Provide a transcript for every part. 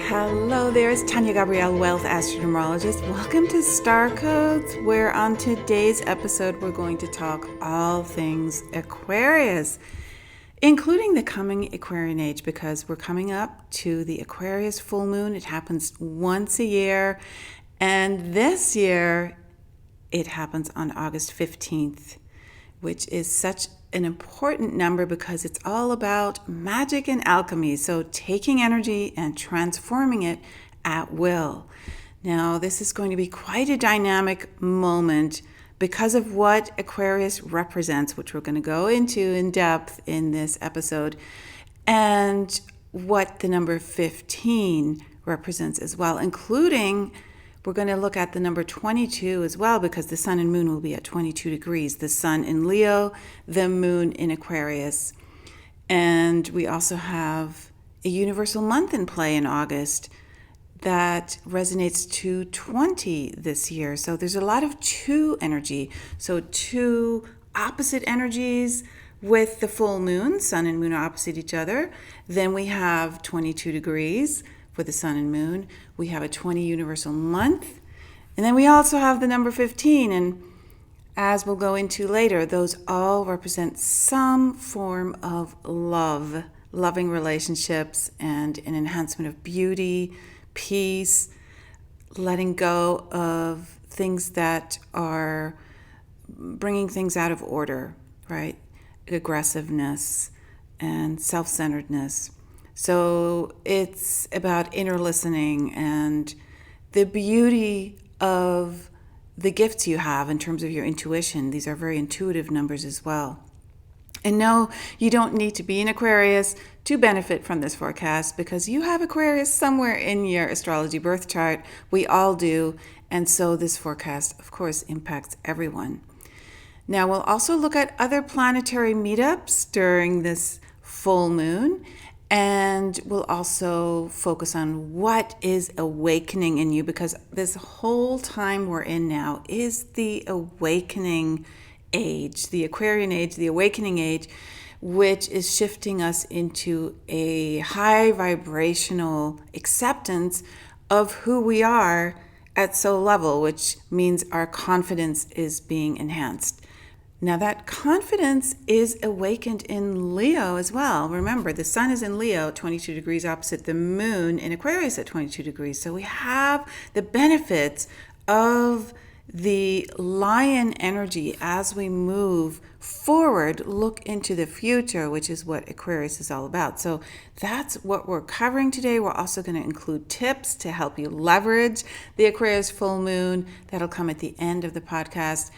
Hello there, it's Tania Gabrielle, Wealth Astrology Numerologist. Welcome to Star Codes, where on today's episode we're going to talk all things Aquarius, including the coming Aquarian age, because we're coming up to the Aquarius full moon. It happens once a year, and this year it happens on August 15th, which is such an important number because it's all about magic and alchemy. So taking energy and transforming it at will. Now, this is going to be quite a dynamic moment because of what Aquarius represents, which we're going to go into in depth in this episode, and what the number 15 represents as well, including we're going to look at the number 22 as well, because the sun and moon will be at 22 degrees. The sun in Leo, the moon in Aquarius. And we also have a universal month in play in August that resonates to 20 this year. So there's a lot of two energy. So two opposite energies with the full moon. Sun and moon are opposite each other. Then we have 22 degrees for the sun and moon. We have a 20 universal month. And then we also have the number 15. And as we'll go into later, those all represent some form of love, loving relationships, and an enhancement of beauty, peace, letting go of things that are bringing things out of order, right? Aggressiveness and self-centeredness. So it's about inner listening and the beauty of the gifts you have in terms of your intuition. These are very intuitive numbers as well. And no, you don't need to be an Aquarius to benefit from this forecast because you have Aquarius somewhere in your astrology birth chart. We all do. And so this forecast, of course, impacts everyone. Now, we'll also look at other planetary meetups during this full moon. And we'll also focus on what is awakening in you, because this whole time we're in now is the awakening age, the Aquarian age, the awakening age, which is shifting us into a high vibrational acceptance of who we are at soul level, which means our confidence is being enhanced. Now that confidence is awakened in Leo as well. Remember, the sun is in Leo, 22 degrees opposite the moon in Aquarius at 22 degrees. So we have the benefits of the lion energy as we move forward, look into the future, which is what Aquarius is all about. So that's what we're covering today. We're also going to include tips to help you leverage the Aquarius full moon. That'll come at the end of the podcast.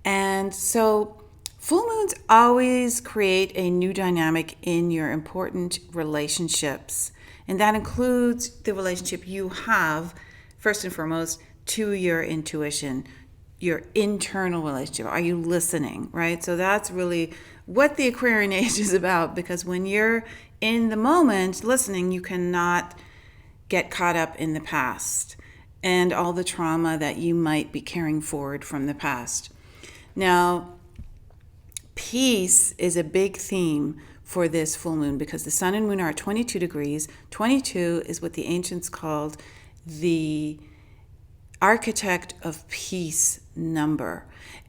And so full moons always create a new dynamic in your important relationships. And that includes the relationship you have, first and foremost, to your intuition, your internal relationship. Are you listening, right? So that's really what the Aquarian age is about, because when you're in the moment listening, you cannot get caught up in the past and all the trauma that you might be carrying forward from the past. Now, peace is a big theme for this full moon because the sun and moon are at 22 degrees. 22 is what the ancients called the architect of peace number.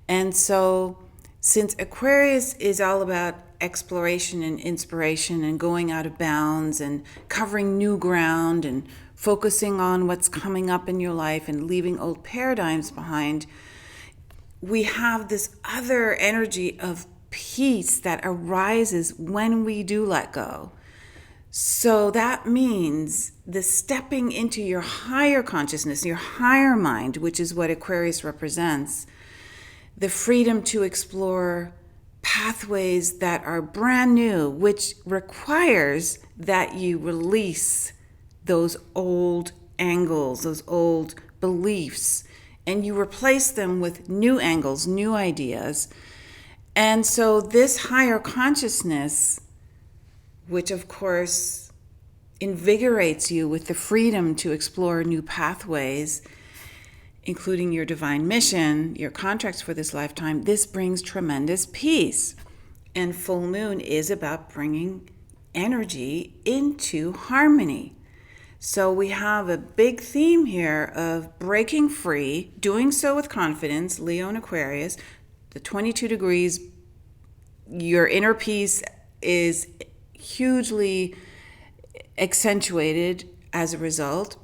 And so since Aquarius is all about exploration and inspiration and going out of bounds and covering new ground and focusing on what's coming up in your life and leaving old paradigms behind, we have this other energy of peace that arises when we do let go. So that means the stepping into your higher consciousness, your higher mind, which is what Aquarius represents, the freedom to explore pathways that are brand new, which requires that you release those old angles, those old beliefs, and you replace them with new angles, new ideas. And so this higher consciousness, which of course invigorates you with the freedom to explore new pathways, including your divine mission, your contracts for this lifetime, this brings tremendous peace. And full moon is about bringing energy into harmony. So we have a big theme here of breaking free, doing so with confidence, Leo and Aquarius. The 22 degrees, your inner peace is hugely accentuated as a result.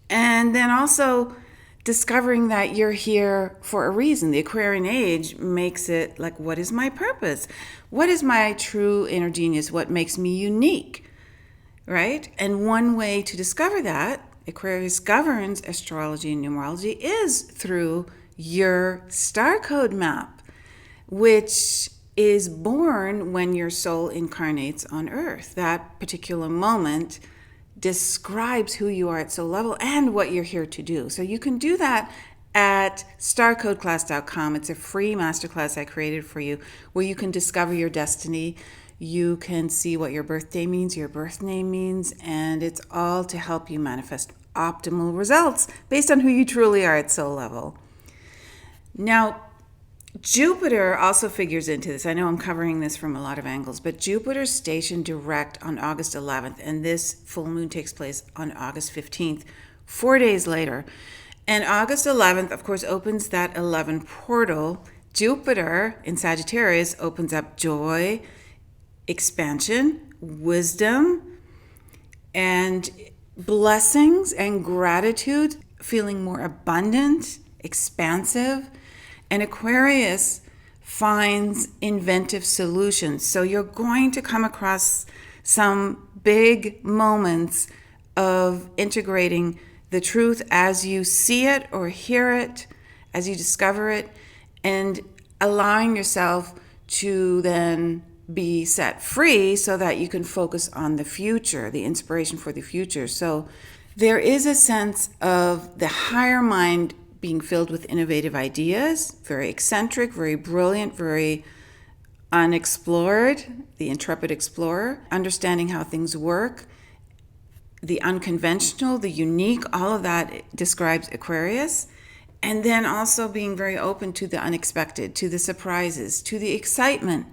And then also discovering that you're here for a reason. The Aquarian age makes it like, what is my purpose? What is my true inner genius? What makes me unique? Right? And one way to discover that, Aquarius governs astrology and numerology, is through your star code map, which is born when your soul incarnates on Earth. That particular moment describes who you are at soul level and what you're here to do. So you can do that at starcodeclass.com. It's a free masterclass I created for you where you can discover your destiny. You can see what your birthday means, your birth name means, and it's all to help you manifest optimal results based on who you truly are at soul level. Now, Jupiter also figures into this. I know I'm covering this from a lot of angles, but Jupiter's stationed direct on August 11th, and this full moon takes place on August 15th, 4 days later. And August 11th, of course, opens that 11 portal. Jupiter in Sagittarius opens up joy, expansion, wisdom, and blessings and gratitude, feeling more abundant, expansive. And Aquarius finds inventive solutions. So you're going to come across some big moments of integrating the truth as you see it or hear it, as you discover it, and allowing yourself to then be set free so that you can focus on the future, the inspiration for the future. So there is a sense of the higher mind being filled with innovative ideas, very eccentric, very brilliant, very unexplored, the intrepid explorer, understanding how things work, the unconventional, the unique, all of that describes Aquarius. And then also being very open to the unexpected, to the surprises, to the excitement,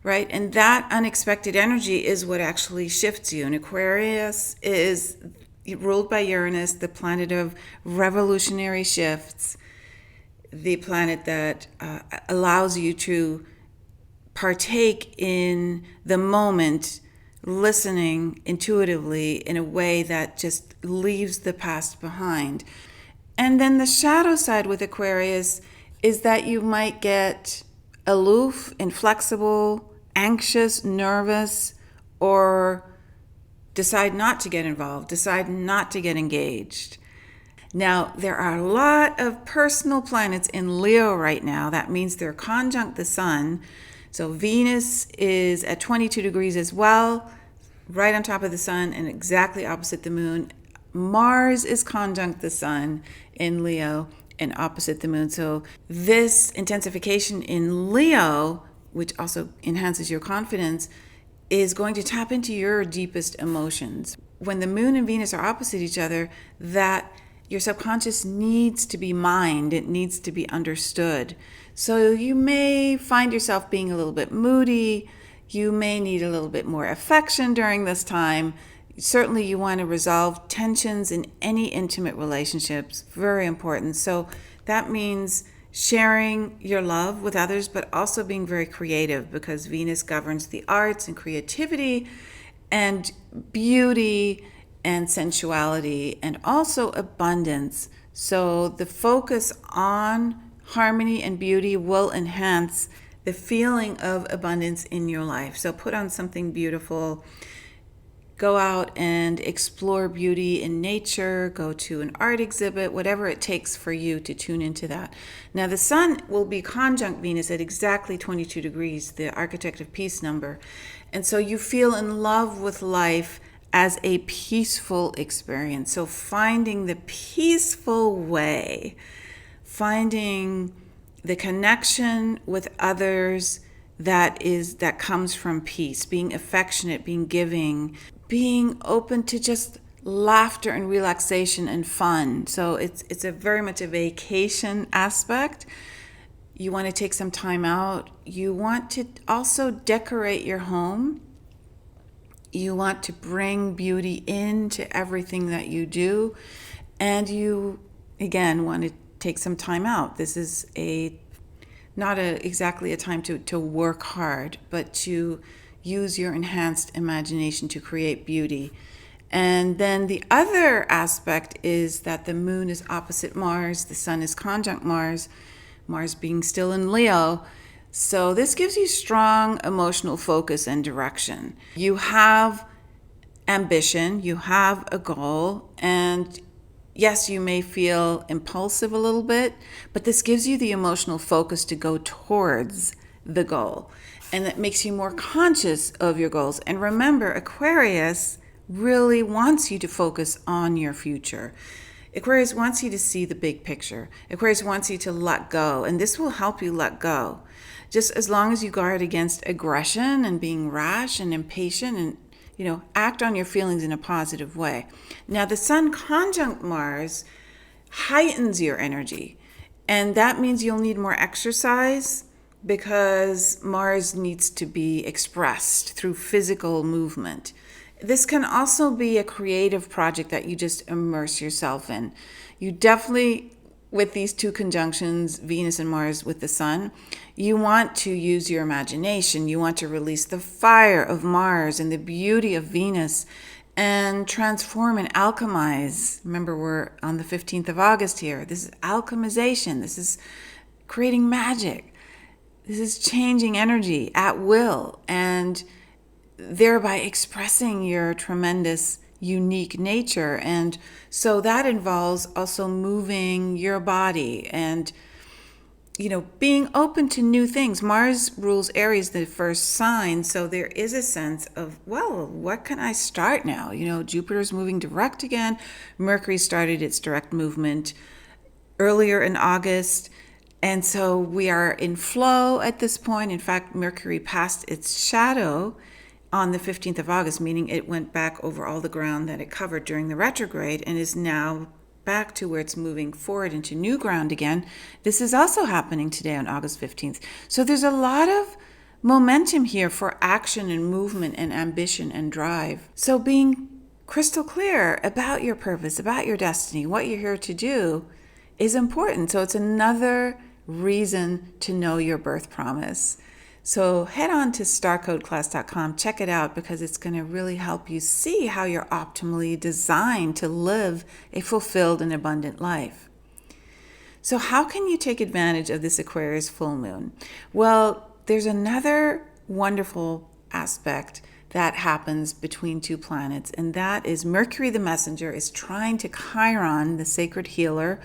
right? And that unexpected energy is what actually shifts you. And Aquarius is ruled by Uranus, the planet of revolutionary shifts, the planet that allows you to partake in the moment, listening intuitively in a way that just leaves the past behind. And then the shadow side with Aquarius is that you might get aloof, inflexible, anxious, nervous, or decide not to get involved, decide not to get engaged. Now, there are a lot of personal planets in Leo right now. That means they're conjunct the sun. So Venus is at 22 degrees as well, right on top of the sun and exactly opposite the moon. Mars is conjunct the sun in Leo and opposite the moon. So this intensification in Leo, which also enhances your confidence, is going to tap into your deepest emotions. When the moon and Venus are opposite each other, that your subconscious needs to be mined, it needs to be understood. So you may find yourself being a little bit moody, you may need a little bit more affection during this time. Certainly you want to resolve tensions in any intimate relationships, very important. So that means sharing your love with others, but also being very creative because Venus governs the arts and creativity and beauty and sensuality and also abundance. So the focus on harmony and beauty will enhance the feeling of abundance in your life. So put on something beautiful. Go out and explore beauty in nature, go to an art exhibit, whatever it takes for you to tune into that. Now, the sun will be conjunct Venus at exactly 22 degrees, the architect of peace number. And so you feel in love with life as a peaceful experience. So finding the peaceful way, finding the connection with others that comes from peace, being affectionate, being giving, being open to just laughter and relaxation and fun. So it's a very much a vacation aspect. You want to take some time out. You want to also decorate your home. You want to bring beauty into everything that you do. And you, again, want to take some time out. This is not exactly a time to work hard, but to use your enhanced imagination to create beauty. And then the other aspect is that the moon is opposite Mars, the sun is conjunct Mars, Mars being still in Leo. So this gives you strong emotional focus and direction. You have ambition, you have a goal, and yes, you may feel impulsive a little bit, but this gives you the emotional focus to go towards the goal. And that makes you more conscious of your goals. And remember, Aquarius really wants you to focus on your future. Aquarius wants you to see the big picture. Aquarius wants you to let go, and this will help you let go. Just as long as you guard against aggression and being rash and impatient and act on your feelings in a positive way. Now, the sun conjunct Mars heightens your energy, and that means you'll need more exercise because Mars needs to be expressed through physical movement. This can also be a creative project that you just immerse yourself in. You definitely, with these two conjunctions, Venus and Mars with the sun, you want to use your imagination. You want to release the fire of Mars and the beauty of Venus and transform and alchemize. Remember, we're on the 15th of August here. This is alchemization. This is creating magic. This is changing energy at will and thereby expressing your tremendous unique nature. And so that involves also moving your body and being open to new things. Mars rules Aries, the first sign, so there is a sense of, well, what can I start now? Jupiter's moving direct again. Mercury started its direct movement earlier in August, and so we are in flow at this point. In fact, Mercury passed its shadow on the 15th of August, meaning it went back over all the ground that it covered during the retrograde and is now back to where it's moving forward into new ground again. This is also happening today on August 15th. So there's a lot of momentum here for action and movement and ambition and drive. So being crystal clear about your purpose, about your destiny, what you're here to do is important. So it's another reason to know your birth promise. So head on to starcodeclass.com, check it out, because it's going to really help you see how you're optimally designed to live a fulfilled and abundant life. So how can you take advantage of this Aquarius full moon? Well, there's another wonderful aspect that happens between two planets, and that is Mercury the messenger is trying to Chiron, the sacred healer.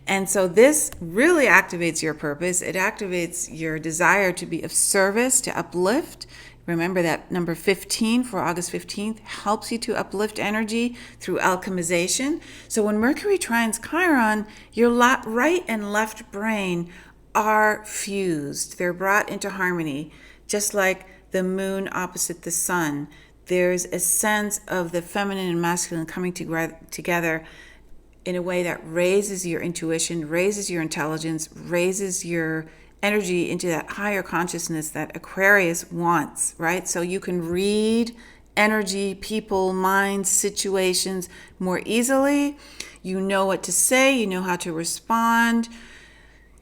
And so this really activates your purpose. It activates your desire to be of service, to uplift. Remember that number 15 for August 15th helps you to uplift energy through alchemization. So when Mercury trines Chiron, your right and left brain are fused. They're brought into harmony, just like the moon opposite the sun. There's a sense of the feminine and masculine coming together in a way that raises your intuition, raises your intelligence, raises your energy into that higher consciousness that Aquarius wants, right? So you can read energy, people, minds, situations more easily. You know what to say, you know how to respond.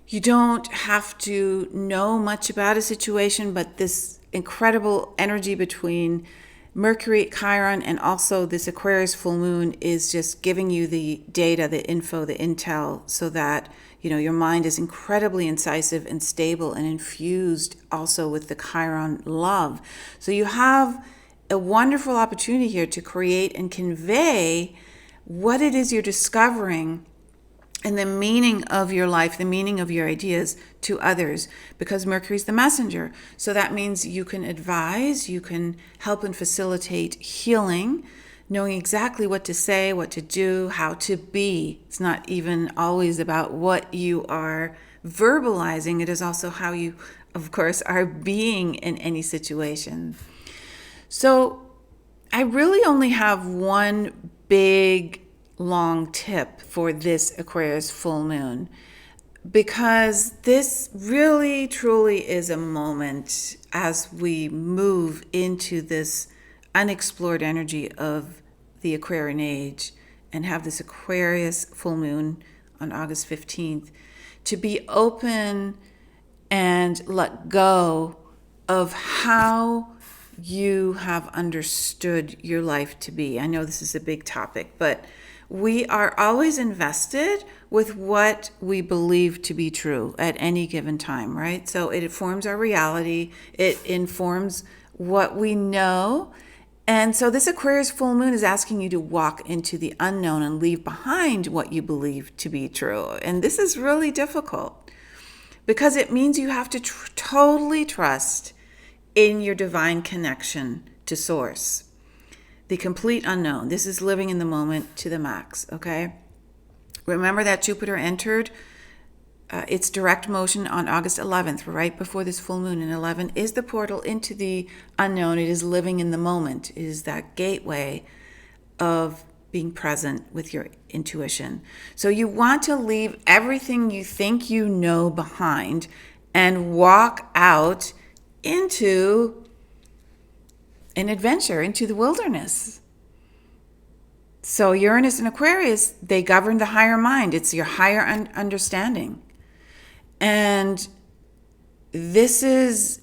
You don't have to know much about a situation, but this incredible energy between Mercury, Chiron, and also this Aquarius full moon is just giving you the data, the info, the intel, so that your mind is incredibly incisive and stable and infused also with the Chiron love. So you have a wonderful opportunity here to create and convey what it is you're discovering and the meaning of your life, the meaning of your ideas to others, because Mercury's the messenger. So that means you can advise, you can help and facilitate healing, knowing exactly what to say, what to do, how to be. It's not even always about what you are verbalizing. It is also how you, of course, are being in any situation. So I really only have one big long tip for this Aquarius full moon, because this really truly is a moment as we move into this unexplored energy of the Aquarian age and have this Aquarius full moon on August 15th, to be open and let go of how you have understood your life to be. I know this is a big topic, but we are always invested with what we believe to be true at any given time, right? So it informs our reality, it informs what we know. And so this Aquarius full moon is asking you to walk into the unknown and leave behind what you believe to be true. And this is really difficult because it means you have to totally trust in your divine connection to source. The complete unknown. This is living in the moment to the max, okay? Remember that Jupiter entered its direct motion on August 11th, right before this full moon, and 11 is the portal into the unknown. It is living in the moment. It is that gateway of being present with your intuition. So you want to leave everything you think you know behind and walk out into an adventure, into the wilderness. So Uranus and Aquarius, they govern the higher mind. It's your higher understanding. And this is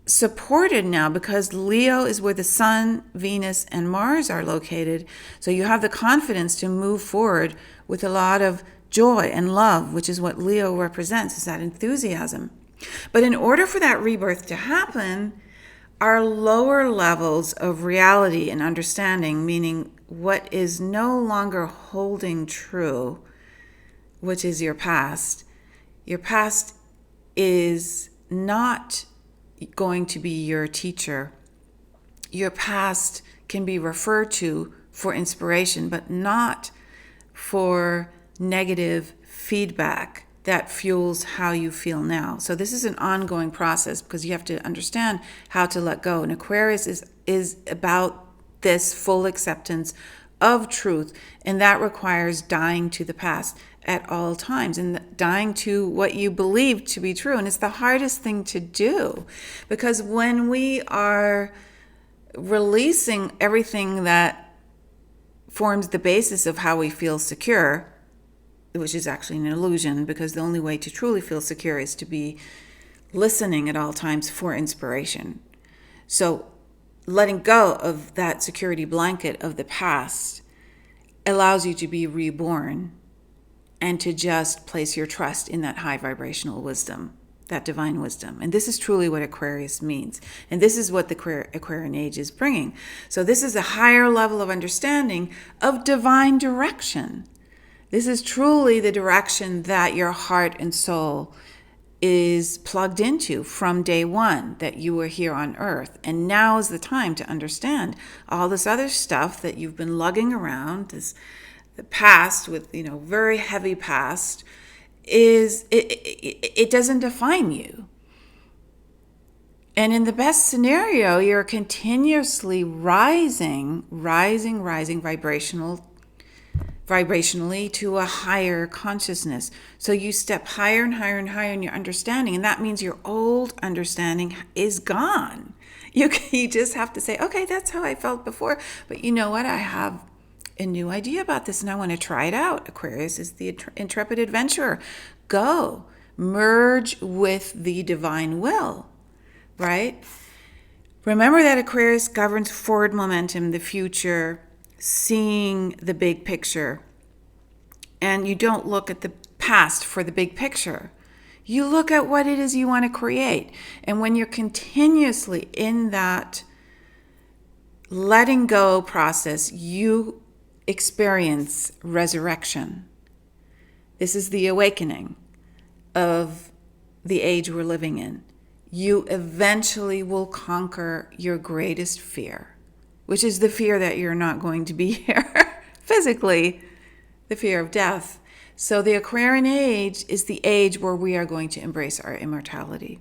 supported now because Leo is where the Sun, Venus, and Mars are located. So you have the confidence to move forward with a lot of joy and love, which is what Leo represents, is that enthusiasm. But in order for that rebirth to happen, our lower levels of reality and understanding, meaning what is no longer holding true, which is your past is not going to be your teacher. Your past can be referred to for inspiration, but not for negative feedback that fuels how you feel now. So this is an ongoing process because you have to understand how to let go. And Aquarius is about this full acceptance of truth, and that requires dying to the past at all times and dying to what you believe to be true. And it's the hardest thing to do because when we are releasing everything that forms the basis of how we feel secure, which is actually an illusion, because the only way to truly feel secure is to be listening at all times for inspiration. So letting go of that security blanket of the past allows you to be reborn and to just place your trust in that high vibrational wisdom, that divine wisdom. And this is truly what Aquarius means. And this is what the Aquarian age is bringing. So this is a higher level of understanding of divine direction. This is truly the direction that your heart and soul is plugged into from day one that you were here on earth. And now is the time to understand all this other stuff that you've been lugging around, the past with, very heavy past, it doesn't define you. And in the best scenario, you're continuously rising vibrationally to a higher consciousness. So you step higher and higher and higher in your understanding, and that means your old understanding is gone. You just have to say, okay, that's how I felt before, but you know what? I have a new idea about this and I want to try it out. Aquarius is the intrepid adventurer. Go, merge with the divine will, right? Remember that Aquarius governs forward momentum, the future, seeing the big picture. And you don't look at the past for the big picture. You look at what it is you want to create. And when you're continuously in that letting go process, you experience resurrection. This is the awakening of the age we're living in. You eventually will conquer your greatest fear, which is the fear that you're not going to be here physically, the fear of death. So the Aquarian age is the age where we are going to embrace our immortality.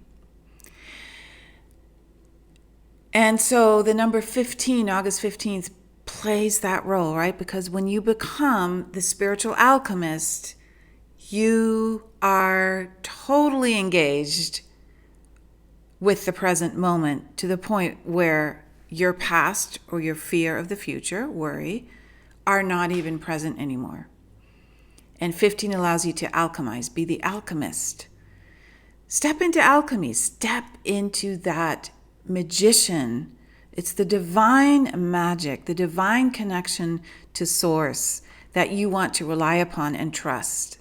And so the number 15, August 15th, plays that role, right? Because when you become the spiritual alchemist, you are totally engaged with the present moment to the point where your past or your fear of the future, worry, are not even present anymore. And 15 allows you to alchemize, be the alchemist. Step into alchemy, step into that magician. It's the divine magic, the divine connection to source that you want to rely upon and trust,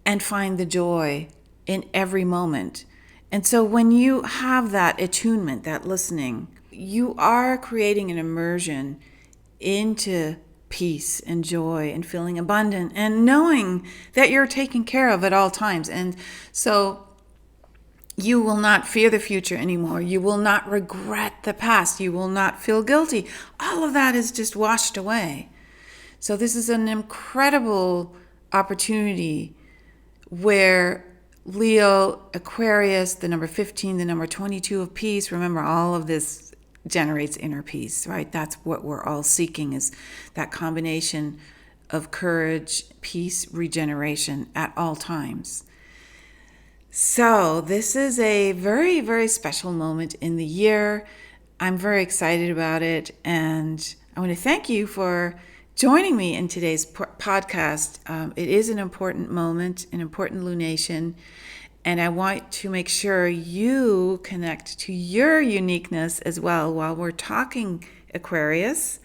and find the joy in every moment. And so when you have that attunement, that listening, you are creating an immersion into peace and joy and feeling abundant and knowing that you're taken care of at all times. And so you will not fear the future anymore. You will not regret the past. You will not feel guilty. All of that is just washed away. So this is an incredible opportunity where Leo, Aquarius, the number 15, the number 22 of peace. Remember, all of this generates inner peace, right? That's what we're all seeking, is that combination of courage, peace, regeneration at all times. So this is a very, very special moment in the year. I'm very excited about it. And I want to thank you for joining me in today's podcast. It is an important moment, an important lunation. And I want to make sure you connect to your uniqueness as well. While we're talking Aquarius,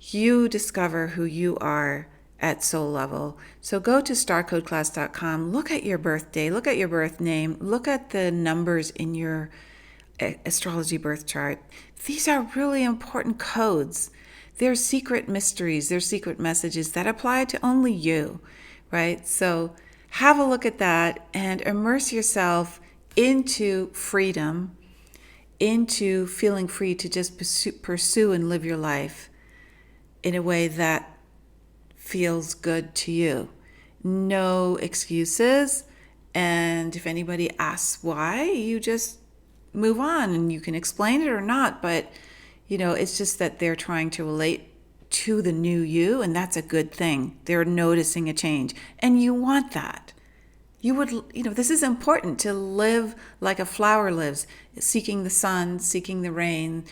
you discover who you are at soul level. So go to starcodeclass.com, look at your birthday, look at your birth name, look at the numbers in your astrology birth chart. These are really important codes. They're secret mysteries, they're secret messages that apply to only you, right? So have a look at that and immerse yourself into freedom, into feeling free to just pursue and live your life in a way that feels good to you. No excuses. And if anybody asks why, you just move on, and you can explain it or not. But, it's just that they're trying to relate to the new you, and that's a good thing. They're noticing a change, and you want that. You would, this is important, to live like a flower lives, seeking the sun, seeking the rain,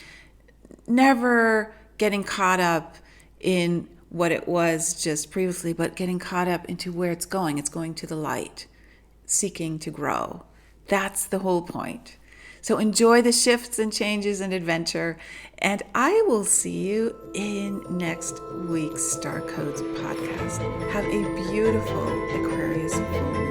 never getting caught up in what it was just previously, but getting caught up into where it's going. It's going to the light, seeking to grow. That's the whole point. So enjoy the shifts and changes and adventure. And I will see you in next week's Star Codes podcast. Have a beautiful Aquarius full moon.